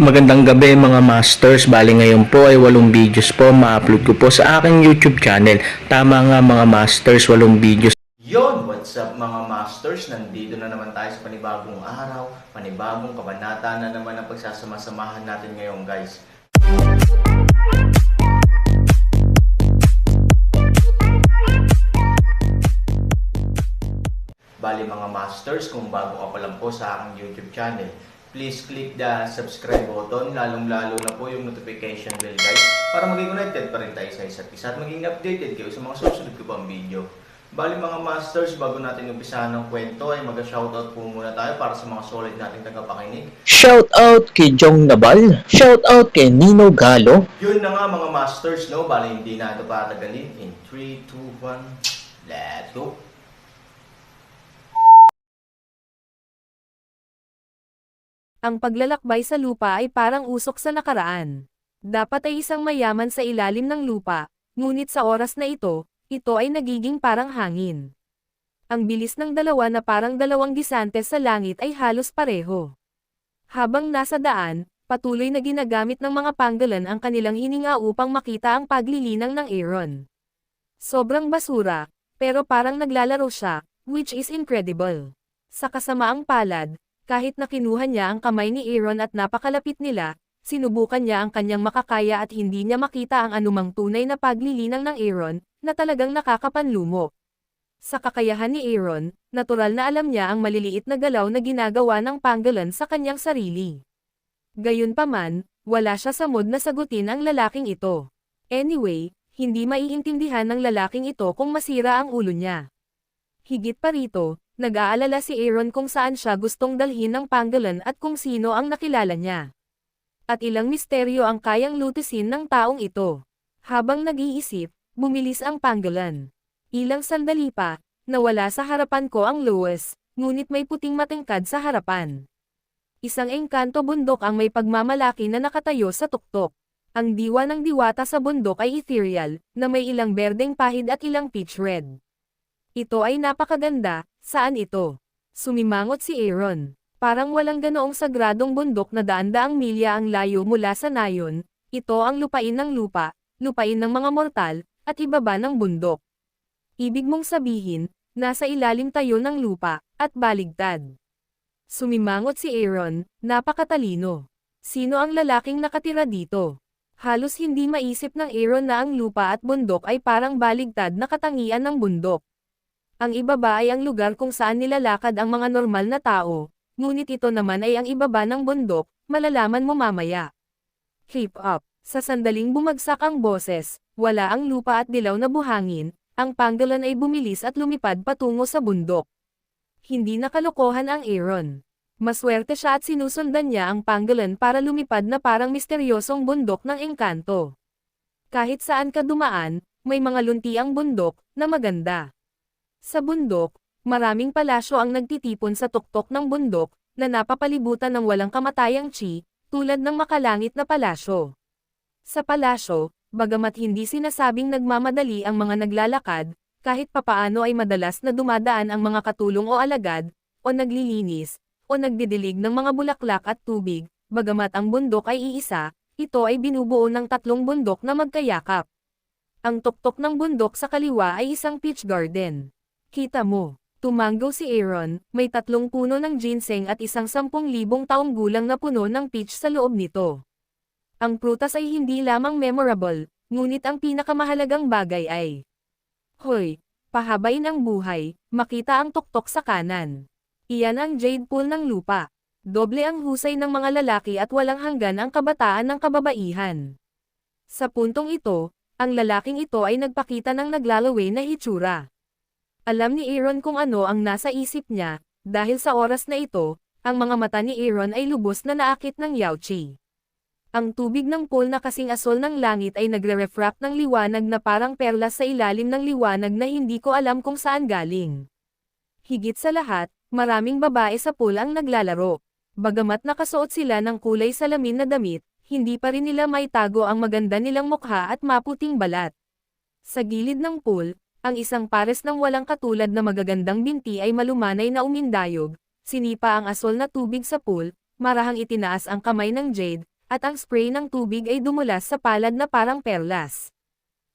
Magandang gabi mga masters, bali ngayon po ay 8 videos po ma-upload ko po sa aking YouTube channel. Tama nga mga masters, 8 videos. Yon, what's up mga masters? Nandito na naman tayo sa panibagong araw, panibagong kabanata na naman ang pagsasama-samahan natin ngayon guys. Bali mga masters, kung bago ka pa lang po sa aking YouTube channel, please click the subscribe button, lalong-lalo na po yung notification bell guys, para maging connected pa rin tayo sa isa't isa at maging updated kayo sa mga susunod ko pang video. Bali mga masters, bago natin umpisahan ng kwento ay mag-shoutout po muna tayo para sa mga solid nating tagapakinig. Shoutout kay Jong Nabal, shoutout kay Nino Galo. Yun na nga mga masters, no? Bali hindi na ito patagalin. In 3, 2, 1, let's go! Ang paglalakbay sa lupa ay parang usok sa nakaraan. Dapat ay isang mayaman sa ilalim ng lupa, ngunit sa oras na ito ay nagiging parang hangin. Ang bilis ng dalawa na parang dalawang gisantes sa langit ay halos pareho. Habang nasa daan, patuloy na ginagamit ng mga panggalan ang kanilang hininga upang makita ang paglilinang ng Aaron. Sobrang basura, pero parang naglalaro siya, which is incredible. Sa kasamaang palad, kahit na kinuha niya ang kamay ni Aaron at napakalapit nila, sinubukan niya ang kanyang makakaya at hindi niya makita ang anumang tunay na paglilinang ng Aaron, na talagang nakakapanlumo. Sa kakayahan ni Aaron, natural na alam niya ang maliliit na galaw na ginagawa ng panggalan sa kanyang sarili. Gayunpaman, wala siya sa mood na sagutin ang lalaking ito. Anyway, hindi maiintindihan ng lalaking ito kung masira ang ulo niya. Higit pa rito, nag-aalala si Aaron kung saan siya gustong dalhin ng panggalan at kung sino ang nakilala niya. At ilang misteryo ang kayang lutusin ng taong ito. Habang nag-iisip, bumilis ang panggalan. Ilang sandali pa, nawala sa harapan ko ang Lois, ngunit may puting matingkad sa harapan. Isang engkanto bundok ang may pagmamalaki na nakatayo sa tuktok. Ang diwa ng diwata sa bundok ay ethereal, na may ilang berdeng pahid at ilang peach red. Ito ay napakaganda. Saan ito? Sumimangot si Aaron. Parang walang ganoong sagradong bundok na daan-daang milya ang layo mula sa nayon. Ito ang lupain ng lupa, lupain ng mga mortal, at ibaba ng bundok. Ibig mong sabihin, nasa ilalim tayo ng lupa, at baligtad. Sumimangot si Aaron, napakatalino. Sino ang lalaking nakatira dito? Halos hindi maisip ng Aaron na ang lupa at bundok ay parang baligtad na katangian ng bundok. Ang ibaba ay ang lugar kung saan nilalakad ang mga normal na tao, ngunit ito naman ay ang ibaba ng bundok, malalaman mo mamaya. Keep up. Sa sandaling bumagsak ang boses, wala ang lupa at dilaw na buhangin, ang panggalan ay bumilis at lumipad patungo sa bundok. Hindi nakalokohan ang Aaron. Maswerte siya at sinusundan niya ang panggalan para lumipad na parang misteryosong bundok ng engkanto. Kahit saan ka dumaan, may mga lunti ang bundok, na maganda. Sa bundok, maraming palasyo ang nagtitipon sa tuktok ng bundok, na napapalibutan ng walang kamatayang chi, tulad ng makalangit na palasyo. Sa palasyo, bagamat hindi sinasabing nagmamadali ang mga naglalakad, kahit papaano ay madalas na dumadaan ang mga katulong o alagad, o naglilinis, o nagdidilig ng mga bulaklak at tubig, bagamat ang bundok ay iisa, ito ay binubuo ng 3 bundok na magkayakap. Ang tuktok ng bundok sa kaliwa ay isang peach garden. Kita mo, tumanggo si Aaron, may 3 puno ng ginseng at isang 10,000 taong gulang na puno ng peach sa loob nito. Ang prutas ay hindi lamang memorable, ngunit ang pinakamahalagang bagay ay, hoy, pahabain ang buhay, makita ang tuktok sa kanan. Iyan ang jade pool ng lupa. Doble ang husay ng mga lalaki at walang hanggan ang kabataan ng kababaihan. Sa puntong ito, ang lalaking ito ay nagpakita ng naglalaway na hitsura. Alam ni Aaron kung ano ang nasa isip niya, dahil sa oras na ito, ang mga mata ni Aaron ay lubos na naakit ng Yaochi. Ang tubig ng pool na kasing asol ng langit ay nagre-refract ng liwanag na parang perlas sa ilalim ng liwanag na hindi ko alam kung saan galing. Higit sa lahat, maraming babae sa pool ang naglalaro. Bagamat nakasuot sila ng kulay salamin na damit, hindi pa rin nila maitago ang maganda nilang mukha at maputing balat. Sa gilid ng pool, ang isang pares ng walang katulad na magagandang binti ay malumanay na umindayog, sinipa ang asol na tubig sa pool, marahang itinaas ang kamay ng Jade, at ang spray ng tubig ay dumulas sa palad na parang perlas.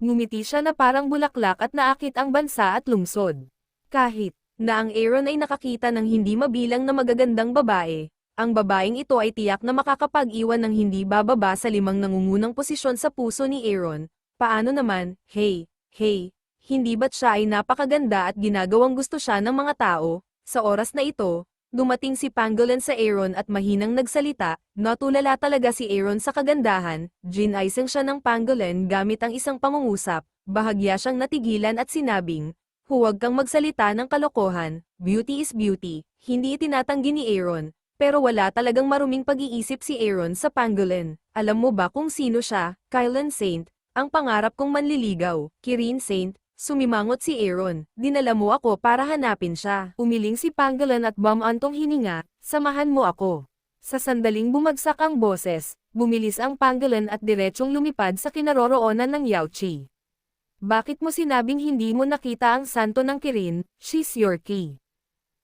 Ngumiti siya na parang bulaklak at naakit ang bansa at lungsod. Kahit na ang Aaron ay nakakita ng hindi mabilang na magagandang babae, ang babaeng ito ay tiyak na makakapag-iwan ng hindi bababa sa 5 nangungunang posisyon sa puso ni Aaron. Paano naman, hey, hindi ba't siya ay napakaganda at ginagawang gusto siya ng mga tao? Sa oras na ito, dumating si Pangolin sa Aaron at mahinang nagsalita, natulala talaga si Aaron sa kagandahan, ginaisang siya ng Pangolin gamit ang isang pangungusap, bahagya siyang natigilan at sinabing, huwag kang magsalita ng kalokohan, beauty is beauty, hindi itinatanggi ni Aaron, pero wala talagang maruming pag-iisip si Aaron sa Pangolin. Alam mo ba kung sino siya? Kylan Saint, ang pangarap kong manliligaw. Kirin Saint, sumimangot si Aaron, dinala mo ako para hanapin siya. Umiling si Pangolin at bumantong hininga, samahan mo ako. Sa sandaling bumagsak ang boses, bumilis ang Pangolin at diretsyong lumipad sa kinaroroonan ng Yaochi. Bakit mo sinabing hindi mo nakita ang santo ng Kirin? She's your key.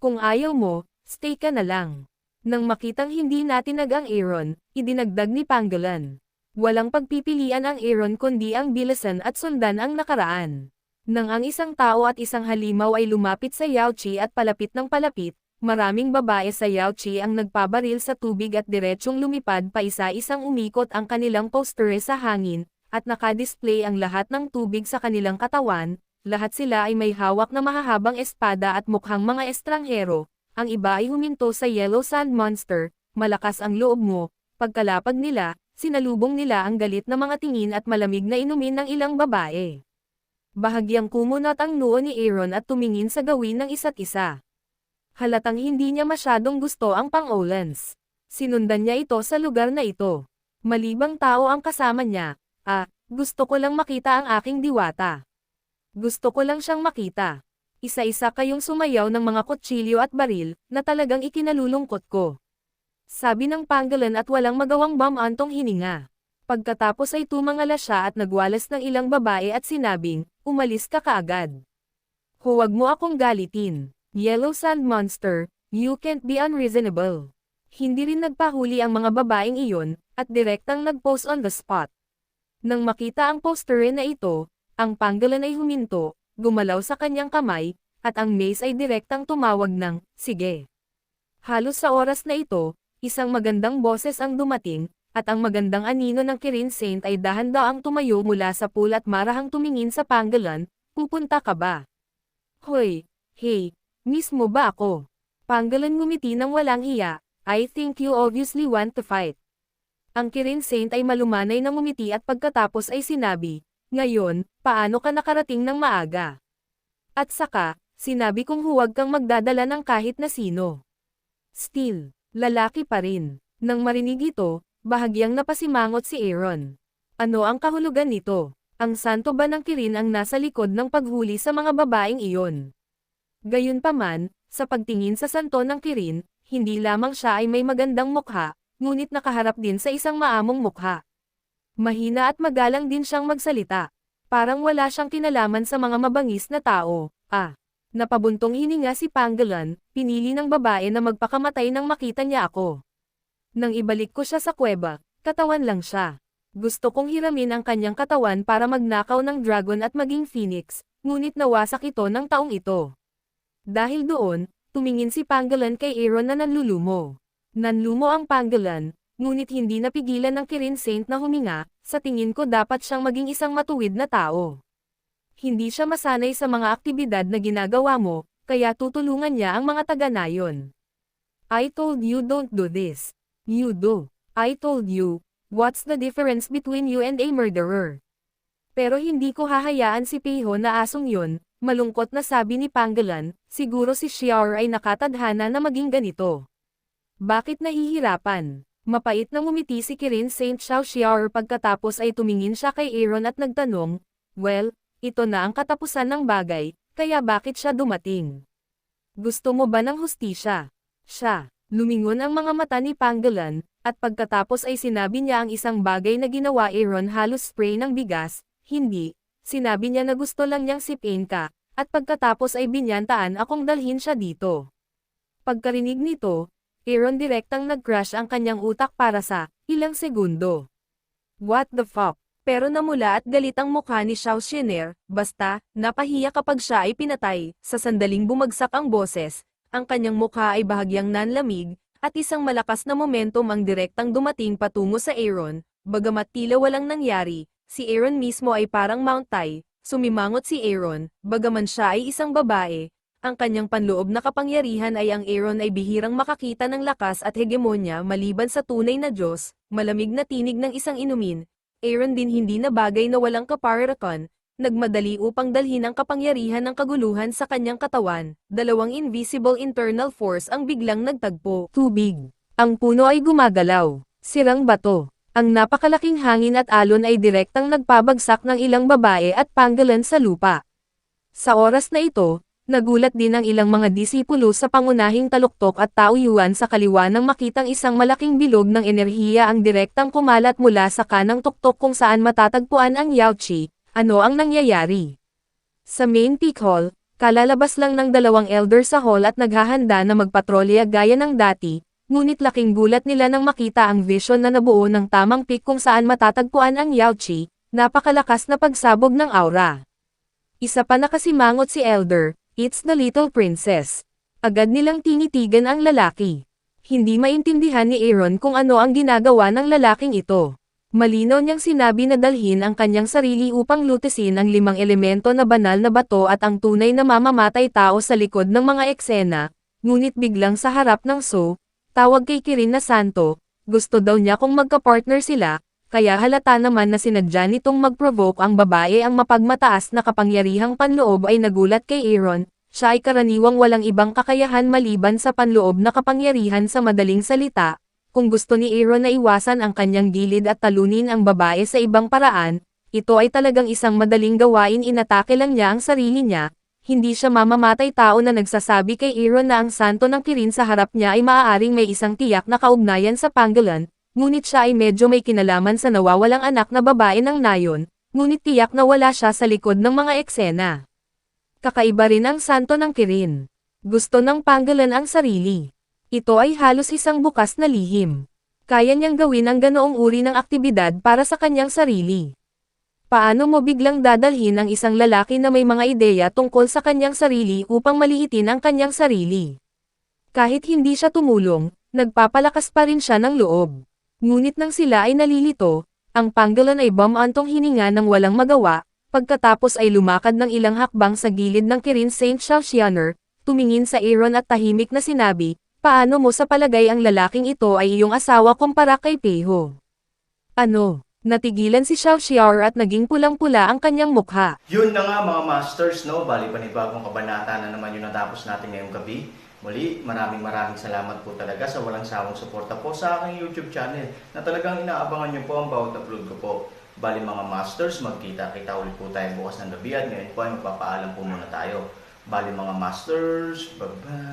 Kung ayaw mo, stay ka na lang. Nang makitang hindi natinag ang Aaron, idinagdag ni Pangolin. Walang pagpipilian ang Aaron kundi ang bilisan at sundan ang nakaraan. Nang ang isang tao at isang halimaw ay lumapit sa Yaochi at palapit ng palapit, maraming babae sa Yaochi ang nagpabaril sa tubig at diretsyong lumipad pa isa-isang umikot ang kanilang poster sa hangin, at nakadisplay ang lahat ng tubig sa kanilang katawan, lahat sila ay may hawak na mahahabang espada at mukhang mga estranghero, ang iba ay huminto sa Yellow Sand Monster, malakas ang loob mo, pagkalapag nila, sinalubong nila ang galit na mga tingin at malamig na inumin ng ilang babae. Bahagyang kumunot ang noo ni Aaron at tumingin sa gawin ng isa't isa. Halatang hindi niya masyadong gusto ang Pangolins. Sinundan niya ito sa lugar na ito. Malibang tao ang kasama niya. Gusto ko lang makita ang aking diwata. Gusto ko lang siyang makita. Isa-isa kayong sumayaw ng mga kutsilyo at baril, na talagang ikinalulungkot ko. Sabi ng Pangolin at walang magawang bumantong hininga. Pagkatapos ay tumangala siya at nagwalas ng ilang babae at sinabing, umalis ka kaagad. Huwag mo akong galitin. Yellow Sand Monster, you can't be unreasonable. Hindi rin nagpahuli ang mga babaeng iyon, at direktang nag-post on the spot. Nang makita ang poster na ito, ang Pangolin ay huminto, gumalaw sa kanyang kamay, at ang mace ay direktang tumawag ng, sige. Halos sa oras na ito, isang magandang boses ang dumating, at ang magandang anino ng Kirin Saint ay dahan-daang tumayo mula sa pool at marahang tumingin sa Pangolin, pupunta ka ba? Hoy, hey, miss mo ba ako? Pangolin ngumiti ng walang hiya, I think you obviously want to fight. Ang Kirin Saint ay malumanay na ngumiti at pagkatapos ay sinabi, ngayon, paano ka nakarating ng maaga? At saka, sinabi kong huwag kang magdadala ng kahit na sino. Still, lalaki pa rin. Nang marinig ito, bahagyang napasimangot si Aaron. Ano ang kahulugan nito? Ang santo ba ng Kirin ang nasa likod ng paghuli sa mga babaeng iyon? Gayunpaman, sa pagtingin sa santo ng Kirin, hindi lamang siya ay may magandang mukha, ngunit nakaharap din sa isang maamong mukha. Mahina at magalang din siyang magsalita. Parang wala siyang kinalaman sa mga mabangis na tao. Napabuntong hininga si Pangolin, pinili ng babae na magpakamatay nang makita niya ako. Nang ibalik ko siya sa kuweba, katawan lang siya. Gusto kong hiramin ang kanyang katawan para magnakaw ng dragon at maging phoenix, ngunit nawasak ito ng taong ito. Dahil doon, tumingin si Pangolin kay Aaron na nanlulumo. Nanlumo ang Pangolin, ngunit hindi napigilan ng Kirin Saint na huminga, sa tingin ko dapat siyang maging isang matuwid na tao. Hindi siya masanay sa mga aktibidad na ginagawa mo, kaya tutulungan niya ang mga taga-nayon. I told you don't do this. You do. I told you, what's the difference between you and a murderer? Pero hindi ko hahayaan si Piho na asong yun, malungkot na sabi ni Pangolin, siguro si Xiao ay nakatadhana na maging ganito. Bakit nahihirapan? Mapait na ngumiti si Kirin Saint Xiao pagkatapos ay tumingin siya kay Aaron at nagtanong, well, ito na ang katapusan ng bagay, kaya bakit siya dumating? Gusto mo ba ng hustisya? Siya, lumingon ang mga mata ni Pangolin, at pagkatapos ay sinabi niya ang isang bagay na ginawa Aaron halos spray ng bigas, hindi, sinabi niya na gusto lang niyang sipin ka, at pagkatapos ay binyantaan akong dalhin siya dito. Pagkarinig nito, Aaron direktang nag-crash ang kanyang utak para sa ilang segundo. What the fuck? Pero namula at galit ang mukha ni Xiao Xianer, basta, napahiya kapag siya ay pinatay, sa sandaling bumagsak ang boses, ang kanyang mukha ay bahagyang nanlamig, at isang malakas na momentum ang direktang dumating patungo sa Aaron, bagamat tila walang nangyari, si Aaron mismo ay parang Mount Tai, sumimangot si Aaron, bagaman siya ay isang babae, ang kanyang panloob na kapangyarihan ay ang Aaron ay bihirang makakita ng lakas at hegemonya maliban sa tunay na Diyos, malamig na tinig ng isang inumin. Aaron din hindi na bagay na walang kaparerakon, nagmadali upang dalhin ang kapangyarihan ng kaguluhan sa kanyang katawan, dalawang invisible internal force ang biglang nagtagpo. Tubig. Ang puno ay gumagalaw. Sirang bato. Ang napakalaking hangin at alon ay direktang nagpabagsak ng ilang babae at panggalan sa lupa. Sa oras na ito, nagulat din ang ilang mga disipulo sa pangunahing taluktok at tauyuan sa kaliwa nang makitang isang malaking bilog ng enerhiya ang direktang kumalat mula sa kanang tuktok kung saan matatagpuan ang Yaochi. Ano ang nangyayari? Sa main peak hall, kalalabas lang ng dalawang elder sa hall at naghahanda na magpatrolya gaya ng dati, ngunit laking gulat nila nang makita ang vision na nabuo ng tamang peak kung saan matatagpuan ang Yaochi, napakalakas na pagsabog ng aura. Isa pa nakasimangot si elder. It's the little princess. Agad nilang tinitigan ang lalaki. Hindi maintindihan ni Aaron kung ano ang ginagawa ng lalaking ito. Malinaw niyang sinabi na dalhin ang kanyang sarili upang lutisin ang 5 elemento na banal na bato at ang tunay na mamamatay tao sa likod ng mga eksena, ngunit biglang sa harap ng tawag kay Kirin na santo, gusto daw niya kung magka-partner sila, kaya halata naman na sinadya nitong mag-provoke ang babae ang mapagmataas na kapangyarihang panloob ay nagulat kay Aaron, siya ay karaniwang walang ibang kakayahan maliban sa panloob na kapangyarihan sa madaling salita, kung gusto ni Aaron na iwasan ang kanyang gilid at talunin ang babae sa ibang paraan, ito ay talagang isang madaling gawain inatake lang niya ang sarili niya, hindi siya mamamatay tao na nagsasabi kay Aaron na ang santo ng Kirin sa harap niya ay maaaring may isang tiyak na kaugnayan sa panggalan. Ngunit siya ay medyo may kinalaman sa nawawalang anak na babae ng nayon, ngunit tiyak na wala siya sa likod ng mga eksena. Kakaiba rin ang santo ng Kirin. Gusto ng panggalan ang sarili. Ito ay halos isang bukas na lihim. Kaya niyang gawin ang ganoong uri ng aktibidad para sa kanyang sarili. Paano mo biglang dadalhin ang isang lalaki na may mga ideya tungkol sa kanyang sarili upang maliitin ang kanyang sarili? Kahit hindi siya tumulong, nagpapalakas pa rin siya ng loob. Ngunit nang sila ay nalilito, ang panggalan ay bumantong hininga ng walang magawa, pagkatapos ay lumakad ng ilang hakbang sa gilid ng Kirin St. Xiaoxianer, tumingin sa Aaron at tahimik na sinabi, paano mo sa palagay ang lalaking ito ay iyong asawa kumpara kay Peho? Ano? Natigilan si Xiaoxiar at naging pulang-pula ang kanyang mukha. Yun na nga mga masters, no? Bali panibagong kabanata na naman yung natapos natin ngayong gabi. Muli, maraming salamat po talaga sa walang sawang suporta po sa aking YouTube channel na talagang inaabangan nyo po ang bawat upload ko po. Bali mga masters, magkita-kita ulit po tayo bukas ng gabi at ngayon po ay magpapaalam po muna tayo. Bali mga masters, bye-bye!